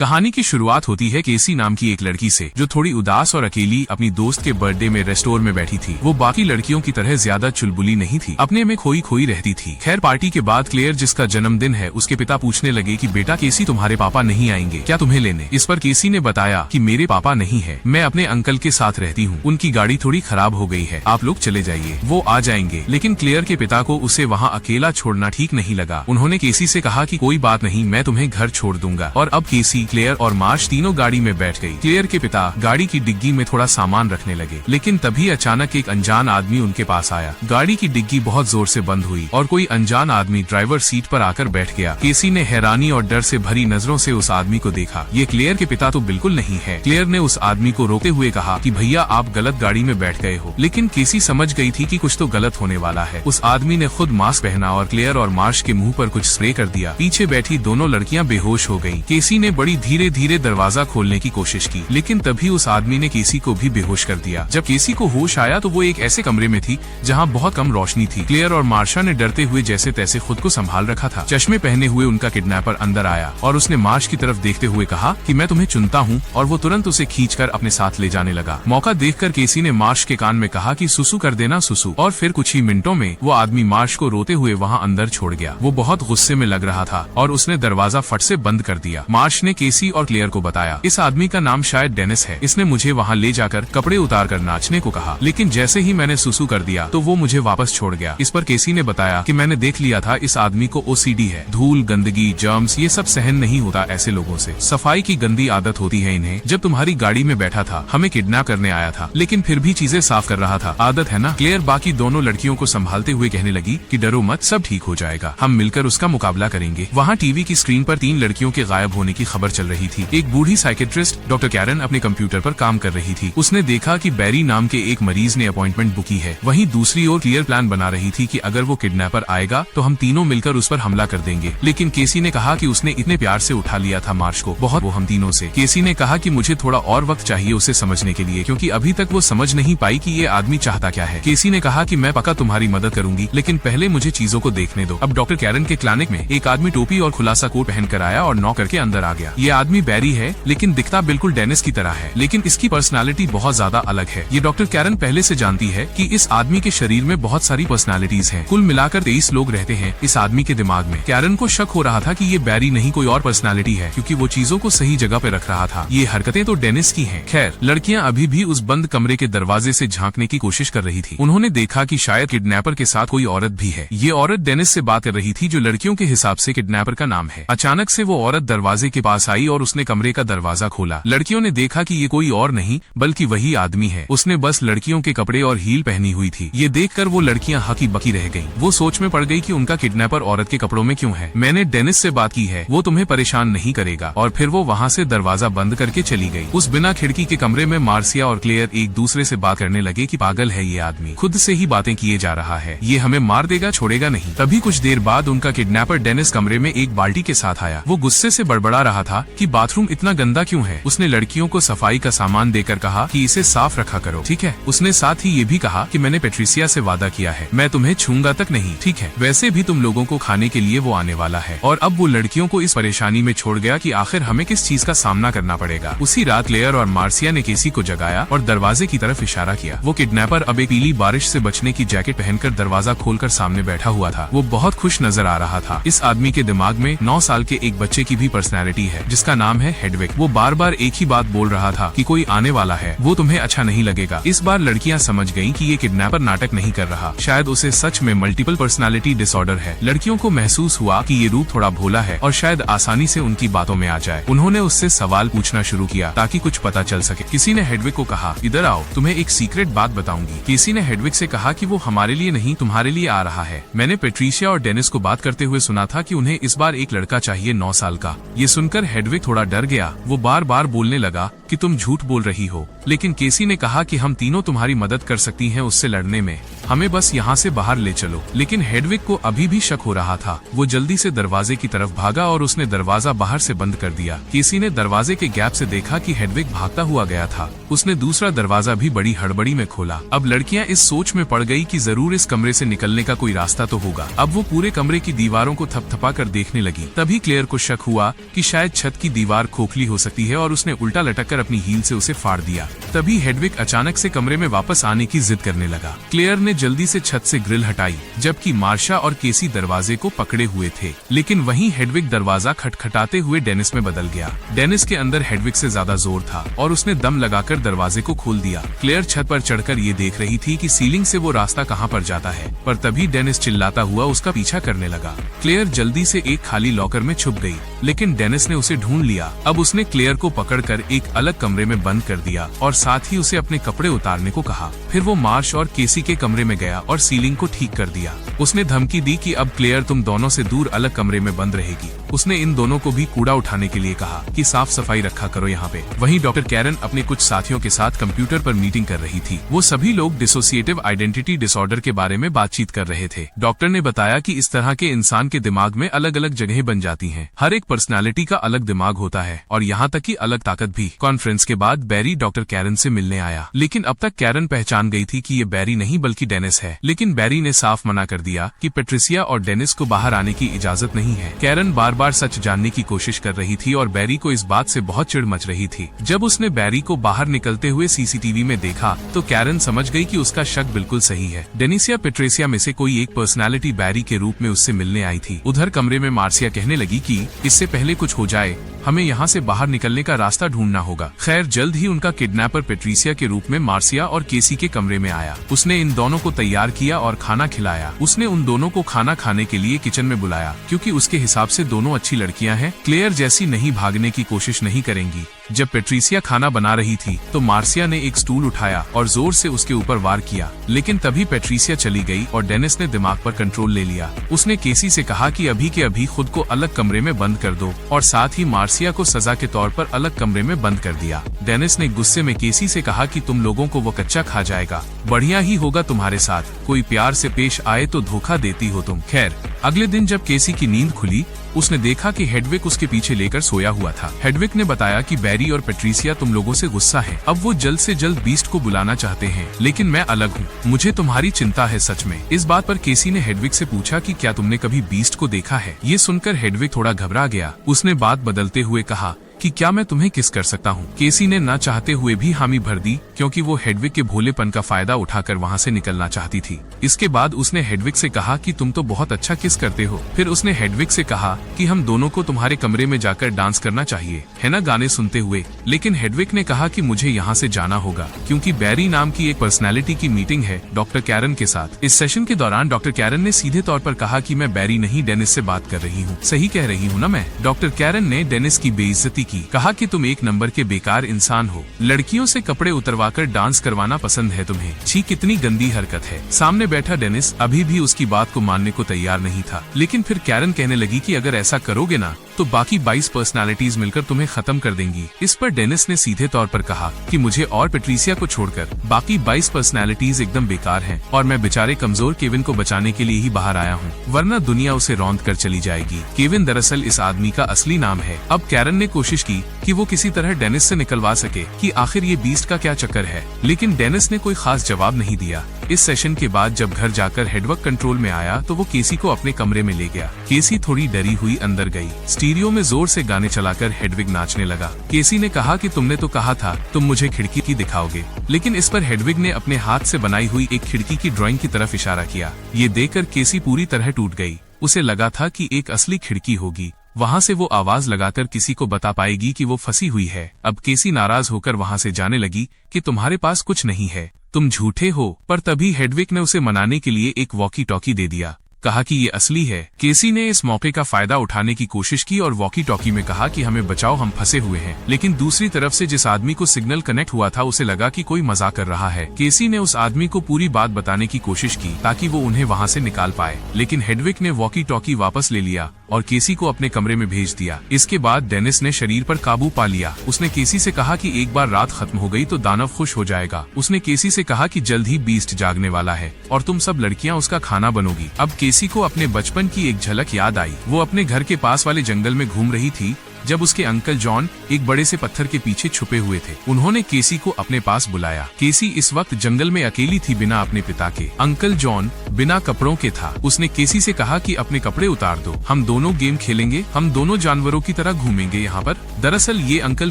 कहानी की शुरुआत होती है केसी नाम की एक लड़की से, जो थोड़ी उदास और अकेली अपनी दोस्त के बर्थडे में रेस्टोरेंट में बैठी थी। वो बाकी लड़कियों की तरह ज्यादा चुलबुली नहीं थी, अपने में खोई खोई रहती थी। खैर, पार्टी के बाद क्लेयर, जिसका जन्मदिन है, उसके पिता पूछने लगे कि बेटा केसी, तुम्हारे पापा नहीं आएंगे क्या तुम्हें लेने? इस पर केसी ने बताया कि मेरे पापा नहीं है, मैं अपने अंकल के साथ रहती हूँ, उनकी गाड़ी थोड़ी खराब हो गई है, आप लोग चले जाइए, वो आ जाएंगे। लेकिन क्लेयर के पिता को उसे वहाँ अकेला छोड़ना ठीक नहीं लगा। उन्होंने केसी से कहा कि कोई बात नहीं, मैं तुम्हें घर छोड़ दूंगा। और अब केसी, क्लेयर और मार्श तीनों गाड़ी में बैठ गई। क्लेयर के पिता गाड़ी की डिग्गी में थोड़ा सामान रखने लगे, लेकिन तभी अचानक एक अनजान आदमी उनके पास आया। गाड़ी की डिग्गी बहुत जोर से बंद हुई और कोई अनजान आदमी ड्राइवर सीट पर आकर बैठ गया। केसी ने हैरानी और डर से भरी नजरों से उस आदमी को देखा। ये क्लेयर के पिता तो बिल्कुल नहीं है। क्लेयर ने उस आदमी को रोकते हुए कहा कि भैया, आप गलत गाड़ी में बैठ गए हो। लेकिन केसी समझ गई थी कि कुछ तो गलत होने वाला है। उस आदमी ने खुद मास्क पहना और क्लेयर और मार्श के मुंह पर कुछ स्प्रे कर दिया। पीछे बैठी दोनों लड़कियां बेहोश हो गयी। केसी ने बड़ी धीरे धीरे दरवाजा खोलने की कोशिश की, लेकिन तभी उस आदमी ने केसी को भी बेहोश कर दिया। जब केसी को होश आया तो वो एक ऐसे कमरे में थी जहाँ बहुत कम रोशनी थी। क्लेयर और मार्शा ने डरते हुए जैसे तैसे खुद को संभाल रखा था। चश्मे पहने हुए उनका किडनैपर अंदर आया और उसने मार्श की तरफ देखते हुए कहा कि मैं तुम्हें चुनता हूँ, और वो तुरंत उसे खींचकर अपने साथ ले जाने लगा। मौका देखकर केसी ने मार्श के कान में कहा कि सुसु कर देना सुसु, और फिर कुछ ही मिनटों में वो आदमी मार्श को रोते हुए वहाँ अंदर छोड़ गया। वो बहुत गुस्से में लग रहा था और उसने दरवाजा फट से बंद कर दिया। मार्श ने केसी और क्लेयर को बताया, इस आदमी का नाम शायद डेनिस है, इसने मुझे वहाँ ले जाकर कपड़े उतार कर नाचने को कहा, लेकिन जैसे ही मैंने सुसु कर दिया तो वो मुझे वापस छोड़ गया। इस पर केसी ने बताया कि मैंने देख लिया था, इस आदमी को ओसीडी है, धूल, गंदगी, जर्म्स ये सब सहन नहीं होता ऐसे लोगों से। सफाई की गंदी आदत होती है इन्हें। जब तुम्हारी गाड़ी में बैठा था, हमें किडनैप करने आया था, लेकिन फिर भी चीजें साफ कर रहा था, आदत है ना। क्लेयर बाकी दोनों लड़कियों को संभालते हुए कहने लगी कि डरो मत, सब ठीक हो जाएगा, हम मिलकर उसका मुकाबला करेंगे। वहाँ टीवी की स्क्रीन पर 3 लड़कियों के गायब होने की खबर चल रही थी। एक बूढ़ी साइकेट्रिस्ट डॉक्टर कैरन अपने कंप्यूटर पर काम कर रही थी। उसने देखा कि बैरी नाम के एक मरीज ने अपॉइंटमेंट बुक की है। वहीं दूसरी ओर क्लियर प्लान बना रही थी कि अगर वो किडनैपर आएगा तो हम तीनों मिलकर उस पर हमला कर देंगे। लेकिन केसी ने कहा कि उसने इतने प्यार से उठा लिया था मार्श को, बहुत वो हम तीनों से। केसी ने कहा कि मुझे थोड़ा और वक्त चाहिए उसे समझने के लिए, क्योंकि अभी तक वो समझ नहीं पाई कि ये आदमी चाहता क्या है। केसी ने कहा कि मैं पक्का तुम्हारी मदद करूंगी, लेकिन पहले मुझे चीजों को देखने दो। अब डॉक्टर कैरन के क्लिनिक में एक आदमी टोपी और खुलासा कोट पहन कर आया और नॉक करके अंदर आ गया। ये आदमी बैरी है, लेकिन दिखता बिल्कुल डेनिस की तरह है, लेकिन इसकी पर्सनालिटी बहुत ज्यादा अलग है। ये डॉक्टर कैरन पहले से जानती है कि इस आदमी के शरीर में बहुत सारी पर्सनालिटीज हैं। कुल मिलाकर 23 लोग रहते हैं इस आदमी के दिमाग में। कैरन को शक हो रहा था कि ये बैरी नहीं कोई और पर्सनालिटी है, क्योंकि वो चीजों को सही जगह पे रख रहा था। ये हरकतें तो डेनिस की हैं। खैर, लड़कियां अभी भी उस बंद कमरे के दरवाजे से झांकने की कोशिश कर रही थी। उन्होंने देखा कि शायद किडनैपर के साथ कोई औरत भी है। ये औरत डेनिस से बात कर रही थी, जो लड़कियों के हिसाब से किडनैपर का नाम है। अचानक से वो औरत दरवाजे के पास आई और उसने कमरे का दरवाजा खोला। लड़कियों ने देखा कि ये कोई और नहीं बल्कि वही आदमी है। उसने बस लड़कियों के कपड़े और हील पहनी हुई थी। ये देखकर वो लड़कियां हकी बकी रह गईं। वो सोच में पड़ गई कि उनका किडनैपर औरत के कपड़ों में क्यों है। मैंने डेनिस से बात की है, वो तुम्हें परेशान नहीं करेगा। और फिर वो वहाँ से दरवाजा बंद करके चली गई। उस बिना खिड़की के कमरे में मार्सिया और क्लेयर एक दूसरे से बात करने लगे कि पागल है ये आदमी, खुद से ही बातें किए जा रहा है, ये हमें मार देगा, छोड़ेगा नहीं। तभी कुछ देर बाद उनका किडनैपर डेनिस कमरे में एक बाल्टी के साथ आया। वो गुस्से से बड़बड़ा रहा था कि बाथरूम इतना गंदा क्यों है। उसने लड़कियों को सफाई का सामान देकर कहा कि इसे साफ रखा करो, ठीक है। उसने साथ ही ये भी कहा कि मैंने पेट्रिसिया से वादा किया है, मैं तुम्हें छूंगा तक नहीं, ठीक है। वैसे भी तुम लोगों को खाने के लिए वो आने वाला है। और अब वो लड़कियों को इस परेशानी में छोड़ गया कि आखिर हमें किस चीज का सामना करना पड़ेगा। उसी रात क्लेयर और मार्सिया ने केसी को जगाया और दरवाजे की तरफ इशारा किया। वो किडनैपर अब एक पीली बारिश से बचने की जैकेट पहनकर दरवाजा खोलकर सामने बैठा हुआ था। वो बहुत खुश नजर आ रहा था। इस आदमी के दिमाग में 9 साल के एक बच्चे की भी पर्सनैलिटी है, जिसका नाम है हेडविग। वो बार बार एक ही बात बोल रहा था कि कोई आने वाला है, वो तुम्हें अच्छा नहीं लगेगा। इस बार लड़कियां समझ गईं कि ये किडनैपर नाटक नहीं कर रहा, शायद उसे सच में मल्टीपल पर्सनालिटी डिसऑर्डर है। लड़कियों को महसूस हुआ कि ये रूप थोड़ा भोला है और शायद आसानी से उनकी बातों में आ जाए। उन्होंने उससे सवाल पूछना शुरू किया ताकि कुछ पता चल सके। किसी ने हेडविग को कहा, इधर आओ, तुम्हें एक सीक्रेट बात बताऊंगी। किसी ने हेडविग से कहा कि वो हमारे लिए नहीं तुम्हारे लिए आ रहा है। मैंने पेट्रिशिया और डेनिस को बात करते हुए सुना था कि उन्हें इस बार एक लड़का चाहिए 9 साल का। ये सुनकर हेडविग थोड़ा डर गया। वो बार बार बोलने लगा कि तुम झूठ बोल रही हो। लेकिन केसी ने कहा कि हम तीनों तुम्हारी मदद कर सकती हैं उससे लड़ने में। हमें बस यहाँ से बाहर ले चलो। लेकिन हेडविग को अभी भी शक हो रहा था। वो जल्दी से दरवाजे की तरफ भागा और उसने दरवाजा बाहर से बंद कर दिया। केसी ने दरवाजे के गैप से देखा कि हेडविग भागता हुआ गया था। उसने दूसरा दरवाजा भी बड़ी हड़बड़ी में खोला। अब लड़कियां इस सोच में पड़ गई कि जरूर इस कमरे से निकलने का कोई रास्ता तो होगा। अब वो पूरे कमरे की दीवारों को थपथपा कर देखने लगी। तभी क्लेयर को शक हुआ कि शायद छत की दीवार खोखली हो सकती है और उसने उल्टा लटक कर अपनी हील से उसे फाड़ दिया। तभी हेडविग अचानक से कमरे में वापस आने की जिद करने लगा। क्लेयर ने जल्दी से छत से ग्रिल हटाई, जबकि मार्शा और केसी दरवाजे को पकड़े हुए थे। लेकिन वहीं हेडविग दरवाजा खटखटाते हुए डेनिस में बदल गया। डेनिस के अंदर हेडविग से ज्यादा जोर था और उसने दम लगाकर दरवाजे को खोल दिया। क्लेयर छत पर चढ़कर ये देख रही थी कि सीलिंग से वो रास्ता कहाँ पर जाता है, पर तभी डेनिस चिल्लाता हुआ उसका पीछा करने लगा। क्लेयर जल्दी से एक खाली लॉकर में छुप गई, लेकिन डेनिस ने उसे ढूंढ लिया। अब उसने क्लेयर को पकड़कर एक अलग कमरे में बंद कर दिया और साथ ही उसे अपने कपड़े उतारने को कहा। फिर वो मार्श और केसी के कमरे में गया और सीलिंग को ठीक कर दिया। उसने धमकी दी कि अब क्लेयर तुम दोनों से दूर अलग कमरे में बंद रहेगी। उसने इन दोनों को भी कूड़ा उठाने के लिए कहा कि साफ सफाई रखा करो यहाँ पे। वहीं डॉक्टर कैरन अपने कुछ साथियों के साथ कंप्यूटर पर मीटिंग कर रही थी। वो सभी लोग डिसोसिएटिव आइडेंटिटी डिसऑर्डर के बारे में बातचीत कर रहे थे। डॉक्टर ने बताया कि इस तरह के इंसान के दिमाग में अलग अलग जगहें बन जाती हैं। हर एक पर्सनालिटी का अलग दिमाग होता है और यहाँ तक कि अलग ताकत भी। कॉन्फ्रेंस के बाद बैरी डॉक्टर कैरन से मिलने आया, लेकिन अब तक कैरन पहचान गई थी कि ये बैरी नहीं बल्कि डेनिस है। लेकिन बैरी ने साफ मना कर दिया कि पेट्रिसिया और डेनिस को बाहर आने की इजाजत नहीं है। कैरन बार बार सच जानने की कोशिश कर रही थी और बैरी को इस बात से बहुत चिढ़ मच रही थी। जब उसने बैरी को बाहर निकलते हुए सीसीटीवी में देखा तो कैरन समझ गई कि उसका शक बिल्कुल सही है। डेनिस या पेट्रिसिया में से कोई एक पर्सनालिटी बैरी के रूप में उससे मिलने आई थी। उधर कमरे में मार्सिया कहने लगी कि इससे पहले कुछ हो जाए हमें यहाँ से बाहर निकलने का रास्ता ढूंढना होगा। खैर जल्द ही उनका किडनैपर पेट्रिसिया के रूप में मार्सिया और केसी के कमरे में आया। उसने इन दोनों को तैयार किया और खाना खिलाया। उसने उन दोनों को खाना खाने के लिए किचन में बुलाया, क्योंकि उसके हिसाब से दोनों अच्छी लड़कियां हैं। क्लेयर जैसी नहीं भागने की कोशिश नहीं करेंगी। जब पेट्रिसिया खाना बना रही थी तो मार्सिया ने एक स्टूल उठाया और जोर से उसके ऊपर वार किया, लेकिन तभी पेट्रिसिया चली गई और डेनिस ने दिमाग पर कंट्रोल ले लिया। उसने केसी से कहा कि अभी के अभी खुद को अलग कमरे में बंद कर दो और साथ ही मार्सिया को सजा के तौर पर अलग कमरे में बंद कर दिया। डेनिस ने गुस्से में केसी से कहा कि तुम लोगों को वो कच्चा खा जाएगा, बढ़िया ही होगा तुम्हारे साथ, कोई प्यार से पेश आए तो धोखा देती हो तुम। खैर अगले दिन जब केसी की नींद खुली उसने देखा कि हेडविग उसके पीछे लेकर सोया हुआ था। हेडविग ने बताया कि बैरी और पेट्रिसिया तुम लोगों से गुस्सा है। अब वो जल्द से जल्द बीस्ट को बुलाना चाहते हैं, लेकिन मैं अलग हूँ, मुझे तुम्हारी चिंता है सच में। इस बात पर केसी ने हेडविग से पूछा कि क्या तुमने कभी बीस्ट को देखा है। ये सुनकर हेडविग थोड़ा घबरा गया। उसने बात बदलते हुए कहा कि क्या मैं तुम्हें किस कर सकता हूँ। केसी ने ना चाहते हुए भी हामी भर दी, क्योंकि वो हेडविग के भोलेपन का फायदा उठाकर वहाँ से निकलना चाहती थी। इसके बाद उसने हेडविग से कहा कि तुम तो बहुत अच्छा किस करते हो। फिर उसने हेडविग से कहा कि हम दोनों को तुम्हारे कमरे में जाकर डांस करना चाहिए, है ना, गाने सुनते हुए। लेकिन हेडविग ने कहा कि मुझे यहाँ से जाना होगा, क्योंकि बैरी नाम की एक पर्सनैलिटी की मीटिंग है डॉक्टर कैरन के साथ। इस सेशन के दौरान डॉक्टर कैरन ने सीधे तौर पर कहा कि मैं बैरी नहीं डेनिस से बात कर रही हूँ। सही कह रही हूँ ना मैं। डॉक्टर कैरन ने डेनिस की बेइज्जती की, कहा कि तुम एक नंबर के बेकार इंसान हो, लड़कियों से कपड़े उतरवाकर डांस करवाना पसंद है तुम्हें। छी, कितनी गंदी हरकत है। सामने बैठा डेनिस अभी भी उसकी बात को मानने को तैयार नहीं था, लेकिन फिर कैरन कहने लगी कि अगर ऐसा करोगे ना तो बाकी 22 पर्सनालिटीज मिलकर तुम्हें खत्म कर देंगी। इस पर डेनिस ने सीधे तौर पर कहा कि मुझे और पेट्रिसिया को छोड़कर बाकी 22 पर्सनालिटीज एकदम बेकार हैं और मैं बेचारे कमजोर केविन को बचाने के लिए ही बाहर आया हूँ, वरना दुनिया उसे रौंद कर चली जाएगी। केविन दरअसल इस आदमी का असली नाम है। अब कैरन ने कोशिश की कि वो किसी तरह डेनिस से निकलवा सके कि आखिर ये बीस्ट का क्या चक्कर है, लेकिन डेनिस ने कोई खास जवाब नहीं दिया। इस सेशन के बाद जब घर जाकर हेडविग कंट्रोल में आया तो वो केसी को अपने कमरे में ले गया। केसी थोड़ी डरी हुई अंदर गई। स्टीरियो में जोर से गाने चलाकर हेडविग नाचने लगा। केसी ने कहा कि तुमने तो कहा था तुम मुझे खिड़की की दिखाओगे, लेकिन इस पर हेडविग ने अपने हाथ से बनाई हुई एक खिड़की की ड्राइंग की तरफ इशारा किया। ये देखकर केसी पूरी तरह टूट गई। उसे लगा था कि एक असली खिड़की होगी, वहाँ से वो आवाज लगाकर किसी को बता पाएगी कि वो फंसी हुई है। अब केसी नाराज होकर वहाँ से जाने लगी कि तुम्हारे पास कुछ नहीं है, तुम झूठे हो। पर तभी हेडविग ने उसे मनाने के लिए एक वॉकी टॉकी दे दिया, कहा कि ये असली है। केसी ने इस मौके का फायदा उठाने की कोशिश की और वॉकी टॉकी में कहा कि हमें बचाओ, हम फंसे हुए हैं। लेकिन दूसरी तरफ से जिस आदमी को सिग्नल कनेक्ट हुआ था उसे लगा कि कोई मजाक कर रहा है। केसी ने उस आदमी को पूरी बात बताने की कोशिश की ताकि वो उन्हें वहाँ से निकाल पाए, लेकिन हेडविग ने वॉकी टॉकी वापस ले लिया और केसी को अपने कमरे में भेज दिया। इसके बाद डेनिस ने शरीर पर काबू पा लिया। उसने केसी से कहा कि एक बार रात खत्म हो गई तो दानव खुश हो जाएगा। उसने केसी से कहा कि जल्द ही बीस्ट जागने वाला है और तुम सब लड़कियां उसका खाना बनोगी। अब केसी को अपने बचपन की एक झलक याद आई। वो अपने घर के पास वाले जंगल में घूम रही थी जब उसके अंकल जॉन एक बड़े से पत्थर के पीछे छुपे हुए थे। उन्होंने केसी को अपने पास बुलाया। केसी इस वक्त जंगल में अकेली थी बिना अपने पिता के। अंकल जॉन बिना कपड़ों के था। उसने केसी से कहा कि अपने कपड़े उतार दो, हम दोनों गेम खेलेंगे, हम दोनों जानवरों की तरह घूमेंगे यहाँ पर। दरअसल ये अंकल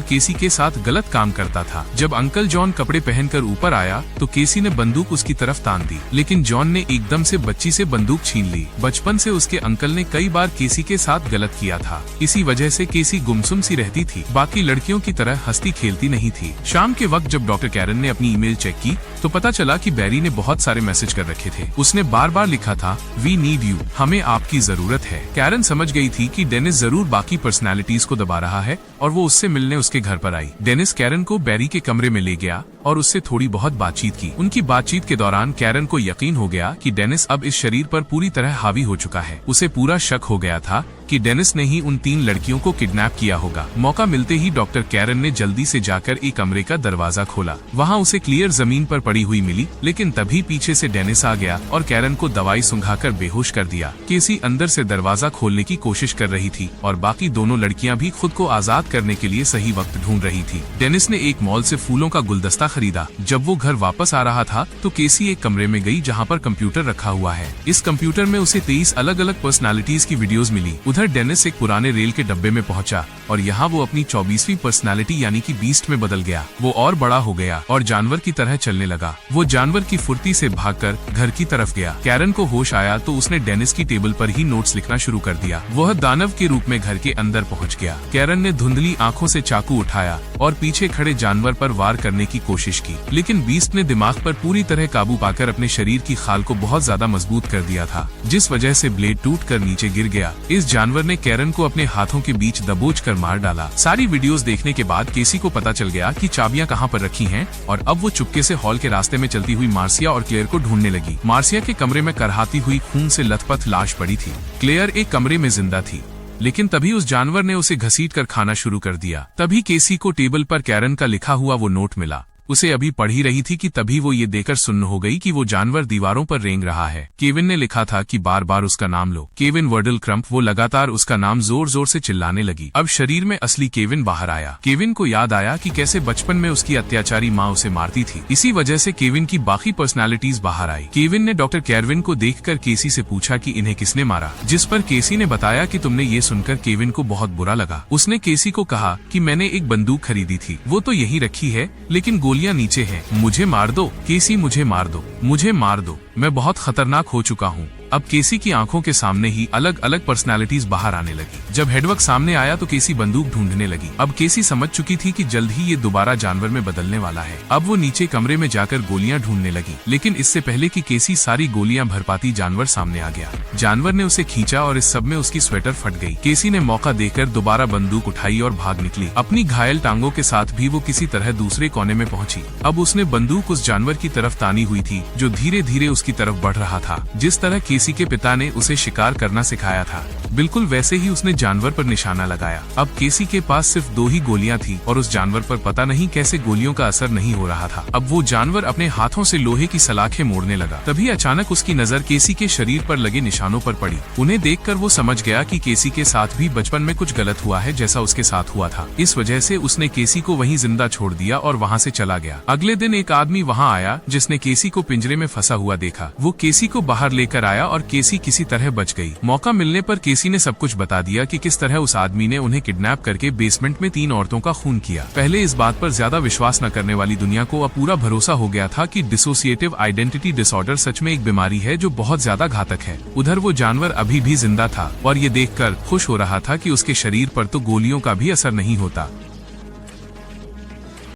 केसी के साथ गलत काम करता था। जब अंकल जॉन कपड़े पहनकर ऊपर आया तो केसी ने बंदूक उसकी तरफ तान दी, लेकिन जॉन ने एकदम से बच्ची से बंदूक छीन ली। बचपन से उसके अंकल ने कई बार केसी के साथ गलत किया था, इसी वजह से केसी गुमसुम सी रहती थी, बाकी लड़कियों की तरह हंसती खेलती नहीं थी। शाम के वक्त जब डॉक्टर कैरन ने अपनी ईमेल चेक की तो पता चला कि बैरी ने बहुत सारे मैसेज कर रखे थे। उसने बार बार लिखा था, वी नीड यू, हमें आपकी जरूरत है। कैरन समझ गई थी कि डेनिस जरूर बाकी पर्सनालिटीज को दबा रहा है और वो उससे मिलने उसके घर पर आई। डेनिस कैरन को बैरी के कमरे में ले गया और उससे थोड़ी बहुत बातचीत की। उनकी बातचीत के दौरान कैरन को यकीन हो गया कि डेनिस अब इस शरीर पर पूरी तरह हावी हो चुका है। उसे पूरा शक हो गया था कि डेनिस ने ही उन 3 लड़कियों को किडनैप किया होगा। मौका मिलते ही डॉक्टर कैरन ने जल्दी से जाकर एक कमरे का दरवाजा खोला। वहाँ उसे क्लियर जमीन पर पड़ी हुई मिली, लेकिन तभी पीछे से डेनिस आ गया और कैरन को दवाई सुंघाकर बेहोश कर दिया। केसी अंदर से दरवाजा खोलने की कोशिश कर रही थी और बाकी दोनों लड़कियां भी खुद को आजाद करने के लिए सही वक्त ढूंढ रही थी। डेनिस ने एक मॉल से फूलों का गुलदस्ता खरीदा। जब वो घर वापस आ रहा था तो केसी एक कमरे में गई जहाँ पर कंप्यूटर रखा हुआ है। इस कंप्यूटर में उसे 23 अलग अलग पर्सनालिटीज की वीडियोस मिली। उधर डेनिस एक पुराने रेल के डब्बे में पहुंचा और यहाँ वो अपनी 24वीं पर्सनालिटी यानी कि बीस्ट में बदल गया। वो और बड़ा हो गया और जानवर की तरह चलने लगा। वो जानवर की फुर्ती से भागकर घर की तरफ गया। कैरन को होश आया तो उसने डेनिस की टेबल पर ही नोट्स लिखना शुरू कर दिया। वह दानव के रूप में घर के अंदर पहुंच गया। कैरन ने धुंधली आंखों से चाकू उठाया और पीछे खड़े जानवर पर वार करने की कोशिश की, लेकिन बीस्ट ने दिमाग पर पूरी तरह काबू पाकर अपने शरीर की खाल को बहुत ज्यादा मजबूत कर दिया था, जिस वजह से ब्लेड टूटकर नीचे गिर गया। इस जानवर ने कैरन को अपने हाथों के बीच दबोच कर मार डाला। सारी वीडियोस देखने के बाद केसी को पता चल गया कि चाबियां कहां पर रखी हैं और अब वो चुपके से हॉल के रास्ते में चलती हुई मार्सिया और क्लेयर को ढूंढने लगी। मार्सिया के कमरे में करहाती हुई खून से लथपथ लाश पड़ी थी। क्लेयर एक कमरे में जिंदा थी, लेकिन तभी उस जानवर ने उसे घसीटकर खाना शुरू कर दिया। तभी केसी को टेबल पर कैरन का लिखा हुआ वो नोट मिला। उसे अभी पढ़ ही रही थी कि तभी वो ये देखकर सुन्न हो गई कि वो जानवर दीवारों पर रेंग रहा है। केविन ने लिखा था कि बार बार उसका नाम लो, केविन वर्डल क्रम्प। वो लगातार उसका नाम जोर जोर से चिल्लाने लगी। अब शरीर में असली केविन बाहर आया। केविन को याद आया कि कैसे बचपन में उसकी अत्याचारी माँ उसे मारती थी। इसी वजह से केविन की बाकी पर्सनालिटीज बाहर आई। केविन ने डॉक्टर कैरविन को देखकर केसी से पूछा कि इन्हें किसने मारा, जिस पर केसी ने बताया कि तुमने ये सुनकर केविन को बहुत बुरा लगा। उसने केसी को कहा कि मैंने एक बंदूक खरीदी थी, वो तो यही रखी है, लेकिन गोलियां नीचे हैं, मुझे मार दो केसी, मुझे मार दो, मुझे मार दो, मैं बहुत खतरनाक हो चुका हूँ। अब केसी की आंखों के सामने ही अलग अलग पर्सनालिटीज बाहर आने लगी। जब हेडवर्क सामने आया तो केसी बंदूक ढूंढने लगी। अब केसी समझ चुकी थी कि जल्द ही ये दोबारा जानवर में बदलने वाला है। अब वो नीचे कमरे में जाकर गोलियां ढूंढने लगी, लेकिन इससे पहले कि केसी सारी गोलियां भर पाती जानवर सामने आ गया। जानवर ने उसे खींचा और इस सब में उसकी स्वेटर फट गई। केसी ने मौका देकर दोबारा बंदूक उठाई और भाग निकली। अपनी घायल टांगों के साथ भी वो किसी तरह दूसरे कोने में पहुंची। अब उसने बंदूक उस जानवर की तरफ तानी हुई थी जो धीरे धीरे उसकी तरफ बढ़ रहा था। जिस तरह केसी के पिता ने उसे शिकार करना सिखाया था, बिल्कुल वैसे ही उसने जानवर पर निशाना लगाया। अब केसी के पास सिर्फ 2 ही गोलियां थी और उस जानवर पर पता नहीं कैसे गोलियों का असर नहीं हो रहा था। अब वो जानवर अपने हाथों से लोहे की सलाखें मोड़ने लगा। तभी अचानक उसकी नजर केसी के शरीर पर लगे निशानों पर पड़ी। उन्हें देखकर वो समझ गया कि केसी के साथ भी बचपन में कुछ गलत हुआ है, जैसा उसके साथ हुआ था। इस वजह से उसने केसी को वहीं जिंदा छोड़ दिया और वहाँ से चला गया। अगले दिन एक आदमी वहाँ आया जिसने केसी को पिंजरे में फंसा हुआ देखा। वो केसी को बाहर लेकर आया और केसी किसी तरह बच गई। मौका मिलने पर केसी ने सब कुछ बता दिया कि किस तरह उस आदमी ने उन्हें किडनैप करके बेसमेंट में 3 औरतों का खून किया। पहले इस बात पर ज्यादा विश्वास न करने वाली दुनिया को अब पूरा भरोसा हो गया था कि डिसोसिएटिव आइडेंटिटी डिसऑर्डर सच में एक बीमारी है जो बहुत ज्यादा घातक है। उधर वो जानवर अभी भी जिंदा था और ये देखकर खुश हो रहा था कि उसके शरीर पर तो गोलियों का भी असर नहीं होता।